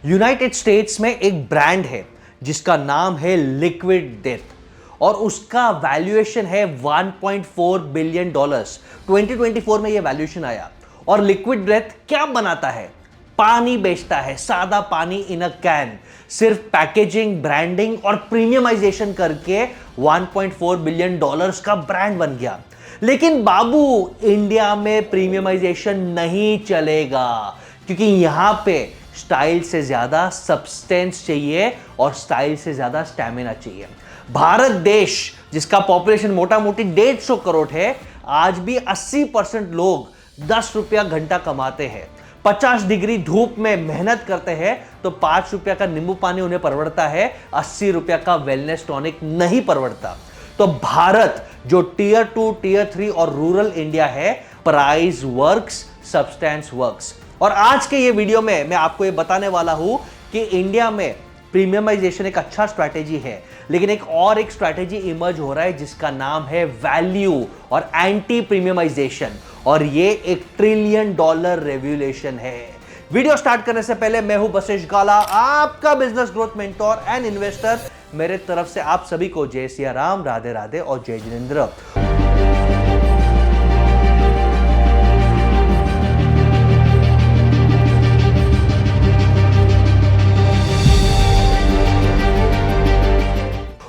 United states में एक brand है जिसका नाम है लिक्विड डेथ और उसका वैल्यूएशन है 1.4 बिलियन डॉलर्स। 2024 में यह वैल्यूएशन आया। और लिक्विड डेथ क्या बनाता है? पानी बेचता है, सादा पानी इन अ कैन। सिर्फ पैकेजिंग, ब्रांडिंग और प्रीमियमाइजेशन करके 1.4 बिलियन डॉलर्स का ब्रांड बन गया। लेकिन बाबू, इंडिया में प्रीमियमाइजेशन नहीं चलेगा क्योंकि यहां पे स्टाइल से ज्यादा सब्सटेंस चाहिए और स्टाइल से ज्यादा स्टैमिना चाहिए। भारत देश जिसका पॉपुलेशन मोटा मोटी 150 करोड़ है, आज भी 80% लोग 10 रुपया घंटा कमाते हैं। 50 डिग्री धूप में मेहनत करते हैं तो 5 रुपया का नींबू पानी उन्हें परवड़ता है, 80 रुपया का वेलनेस टॉनिक नहीं परवड़ता। तो भारत जो टियर 2, टियर 3 और रूरल इंडिया है, प्राइस वर्क्स, सब्सटेंस वर्क्स। और आज के ये वीडियो में मैं आपको ये बताने वाला हूं कि इंडिया में प्रीमियमाइजेशन एक अच्छा स्ट्रैटेजी है, लेकिन एक स्ट्रैटेजी इमर्ज हो रहा है जिसका नाम है वैल्यू और एंटी प्रीमियमाइजेशन, और ये एक $1 ट्रिलियन रेवोल्यूशन है। वीडियो स्टार्ट करने से पहले मैं हूं बसेश गाला, आपका business growth mentor and investor. मेरे तरफ से आप सभी को जय सिया राम, राधे राधे और जय जिनेंद्र।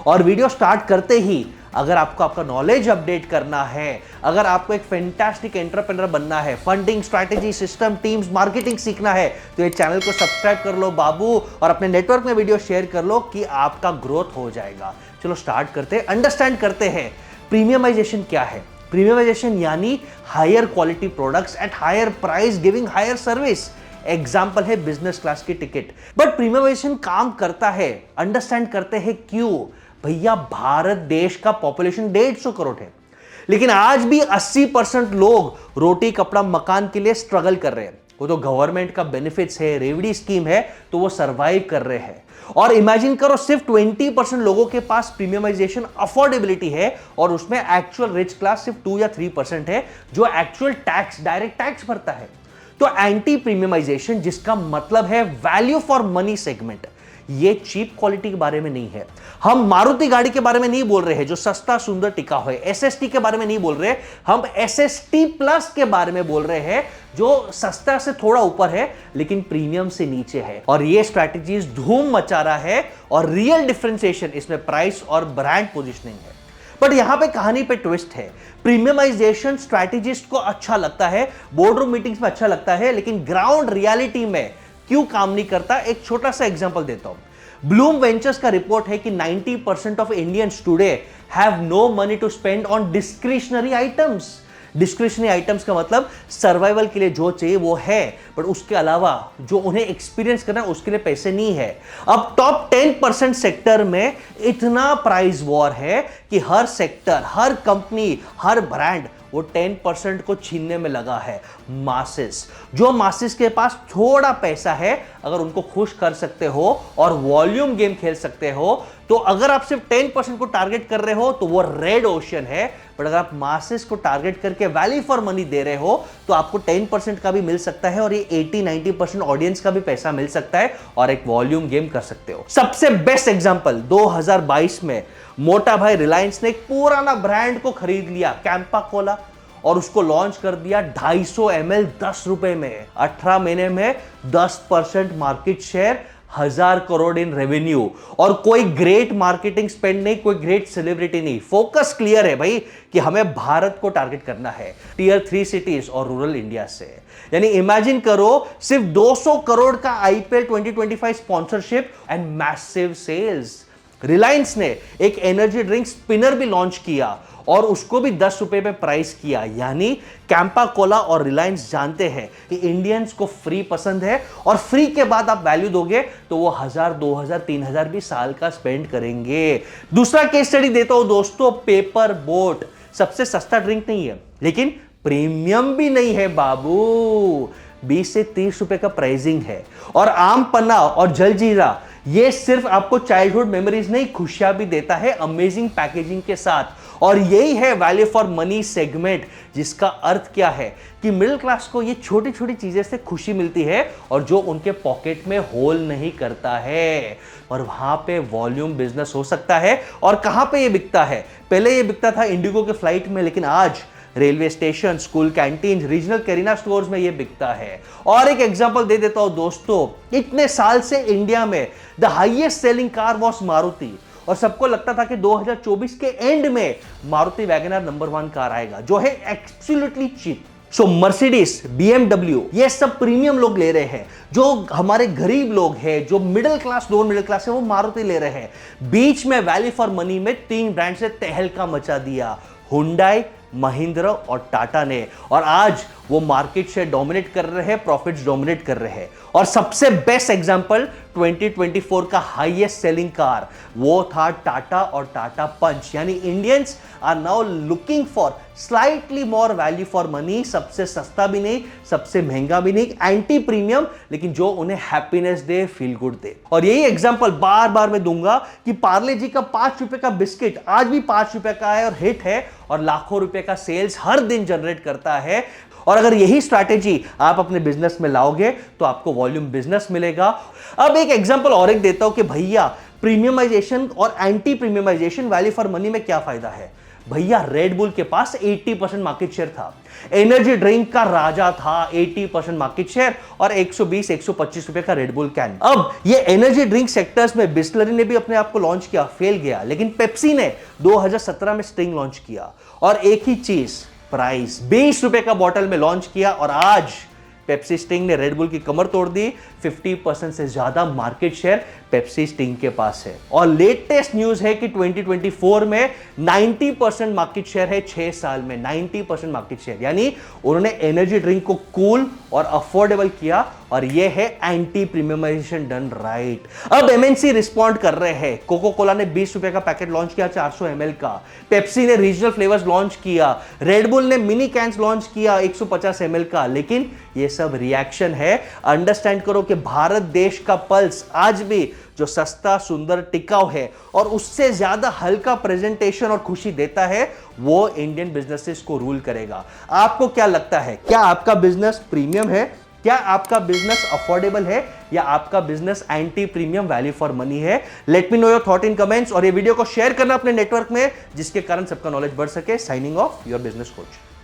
और वीडियो स्टार्ट करते ही अगर आपको आपका नॉलेज अपडेट करना है, अगर आपको एक फैंटास्टिक एंटरप्रेन्योर बनना है, funding, strategy, system, teams, marketing सीखना है, तो ये चैनल को सब्सक्राइब कर लो बाबू और अपने नेटवर्क में वीडियो शेयर कर लो कि आपका ग्रोथ हो जाएगा। चलो स्टार्ट करते हैं, अंडरस्टैंड करते हैं प्रीमियमाइजेशन क्या है। प्रीमियमाइजेशन यानी higher quality products at higher price giving higher service. Example है बिजनेस क्लास की टिकट। बट प्रीमियमाइजेशन काम करता है, अंडरस्टैंड करते हैं क्यों? भैया, भारत देश का पॉपुलेशन 150 करोड़ है, लेकिन आज भी 80% लोग रोटी, कपड़ा, मकान के लिए स्ट्रगल कर रहे हैं। वो तो गवर्नमेंट का बेनिफिट्स है, रेवड़ी स्कीम है, तो वो सरवाइव कर रहे हैं। और इमेजिन करो, सिर्फ 20% लोगों के पास प्रीमियमाइजेशन अफोर्डेबिलिटी है और उसमें एक्चुअल रिच क्लास सिर्फ 2 या 3% है जो एक्चुअल टैक्स, डायरेक्ट टैक्स भरता है। तो एंटी प्रीमियमाइजेशन, जिसका मतलब है वैल्यू फॉर मनी सेगमेंट, ये चीप क्वालिटी के बारे में नहीं है। हम मारुति गाड़ी के बारे में नहीं बोल रहे हैं जो सस्ता, सुंदर, टिका हुआ है। एसएसटी के बारे में नहीं बोल रहे, हम एसएसटी प्लस के बारे में बोल रहे हैं जो सस्ता से थोड़ा ऊपर है लेकिन प्रीमियम से नीचे है। और ये स्ट्रैटेजीज धूम मचा रहा है और रियल डिफरेंशिएशन इसमें प्राइस और ब्रांड पोजिशनिंग है। बट यहां पे कहानी पे ट्विस्ट है। प्रीमियमाइजेशन स्ट्रैटेजिस्ट को अच्छा लगता है, बोर्डरूम मीटिंग्स में अच्छा लगता है, लेकिन ग्राउंड रियलिटी में क्यों काम नहीं करता? एक छोटा सा एग्जांपल देता हूं। ब्लूम वेंचर्स का रिपोर्ट है कि 90% of Indians today have no money to spend on discretionary items. Discretionary items का मतलब सर्वाइवल के लिए जो चाहिए वो है, बट उसके अलावा जो उन्हें एक्सपीरियंस करना है उसके लिए पैसे नहीं है। अब टॉप 10% सेक्टर में इतना प्राइस वॉर है कि हर सेक्टर, हर कंपनी, हर ब्रांड वो 10% को छीनने में लगा है। मासेस, जो मासेस के पास थोड़ा पैसा है, अगर उनको खुश कर सकते हो और वॉल्यूम गेम खेल सकते हो, तो अगर आप सिर्फ 10% को टारगेट कर रहे हो तो वो रेड ओशन है। बट अगर आप मासेस को टारगेट करके वैल्यू फॉर मनी दे रहे हो तो आपको 10% का भी मिल सकता है और ये 80-90% ऑडियंस का भी पैसा मिल सकता है और एक वॉल्यूम गेम कर सकते हो। सबसे बेस्ट एग्जांपल 2022 में मोटा भाई रिलायंस ने एक पुराना ब्रांड को खरीद लिया, कैंपा कोला, और उसको लॉन्च कर दिया 250 ml 10 रुपए में। 18 महीने में 10% market share, 1000 crore in revenue. और कोई ग्रेट मार्केटिंग स्पेंड नहीं, कोई ग्रेट सेलिब्रिटी नहीं। फोकस क्लियर है भाई कि हमें भारत को टारगेट करना है, टियर 3 सिटीज और रूरल इंडिया से। यानी इमेजिन करो, सिर्फ 200 करोड़ का IPL 2025 sponsorship and massive sales. Reliance ने एक एनर्जी ड्रिंक स्पिनर भी लॉन्च किया और उसको भी 10 रुपए में प्राइस किया। यानी कैंपा कोला और रिलायंस जानते हैं कि इंडियंस को फ्री पसंद है और फ्री के बाद आप वैल्यू दोगे तो वो 1000, 2000, 3000 भी साल का स्पेंड करेंगे। दूसरा केस स्टडी देता हूं दोस्तों, पेपर बोट। सबसे सस्ता ड्रिंक नहीं है लेकिन प्रीमियम भी नहीं है बाबू। 20 से 30 रुपए का प्राइसिंग है। और आम पन्ना और जलजीरा, ये सिर्फ आपको चाइल्डहुड मेमोरीज नहीं, खुशियां भी देता है अमेजिंग पैकेजिंग के साथ। और यही है वैल्यू फॉर मनी सेगमेंट, जिसका अर्थ क्या है कि मिडिल क्लास को ये छोटी छोटी चीजें से खुशी मिलती है और जो उनके पॉकेट में होल नहीं करता है। और वहां पे वॉल्यूम बिजनेस हो सकता है। और कहां पे ये बिकता है? पहले ये बिकता था इंडिगो के फ्लाइट में, लेकिन आज railway station, school canteen, regional Kareena stores में ये बिकता है। और एक एग्जांपल दे देता हूं दोस्तों, इतने साल से इंडिया में the highest selling car was Maruti, और सबको लगता था कि 2024 के एंड में मारुति वैगनर नंबर 1 कार आएगा, जो है एब्सोल्युटली चीप। सो मर्सिडीज, BMW, ये सब प्रीमियम लोग ले रहे हैं। जो हमारे गरीब लोग हैं, जो middle class, lower middle class है, वो मारुति ले रहे हैं। बीच में वैल्यू फॉर मनी में 3 ब्रांड से तहलका मचा दिया, हुंडई, महिंद्रा और टाटा ने। और आज वो मार्केट शेयर डोमिनेट कर रहे हैं, प्रॉफिट्स डोमिनेट कर रहे हैं। और सबसे बेस्ट एग्जांपल 2024 का हाईएस्ट सेलिंग कार वो था टाटा और टाटा पंच। यानी Indians are now looking for slightly more value for money, सबसे सस्ता भी नहीं, सबसे महंगा भी नहीं, एंटी प्रीमियम, लेकिन जो उन्हें happiness they, feel good they. और यही एग्जांपल बार बार मैं दूंगा कि पार्ले जी का 5 रुपए का बिस्किट आज भी 5 रुपए का है और हिट है, और लाखों रुपए का सेल्स हर दिन जनरेट करता है। और अगर यही स्ट्रैटेजी आप अपने बिजनेस में लाओगे तो आपको वॉल्यूम बिजनेस मिलेगा। अब एक एग्जांपल और एक देता हूं कि भैया प्रीमियमाइजेशन और anti premiumization value for money में क्या फायदा है। भैया रेड बुल के पास 80% मार्केट शेयर था, एनर्जी ड्रिंक का राजा था, 80% मार्केट शेयर और 120-125 रुपए का रेड बुल कैन। अब ये एनर्जी ड्रिंक सेक्टर्स में बिस्लरी ने भी अपने आप को लॉन्च किया, फेल गया, लेकिन पेप्सी ने 2017 में स्टिंग लॉन्च किया और एक ही चीज, प्राइस 20 रुपए का बॉटल में लॉन्च किया, और आज पेप्सी स्टिंग ने रेड बुल की कमर तोड़ दी। 50% से ज्यादा मार्केट शेयर पेप्सी स्टिंग के पास है। और लेटेस्ट न्यूज है कि 2024 में 90% मार्केट शेयर है, 6 साल में 90% मार्केट शेयर। यानी उन्होंने एनर्जी ड्रिंक को कूल और अफोर्डेबल किया, और यह है एंटी प्रीमियमाइजेशन डन राइट। अब एमएनसी रिस्पॉन्ड कर रहे हैं। कोको कोला ने 20 रुपए का पैकेट लॉन्च किया 400 ml का, पेप्सी ने रीजनल फ्लेवर्स लॉन्च किया, रेड बुल ने मिनी कैंस लॉन्च किया 150 ml का, लेकिन ये सब रिएक्शन है। अंडरस्टैंड करो कि भारत देश का पल्स आज भी जो सस्ता, सुंदर, टिकाऊ है और उससे ज्यादा हल्का प्रेजेंटेशन और खुशी देता है, वो इंडियन बिजनेसेस को रूल करेगा। आपको क्या लगता है, क्या आपका बिजनेस प्रीमियम है, क्या आपका बिजनेस अफोर्डेबल है, या आपका business anti premium value for money है? Let me know your thought in comments, और ये वीडियो को शेयर करना अपने नेटवर्क में, जिसके कारण सबका नॉलेज बढ़ सके। Signing off, your business coach.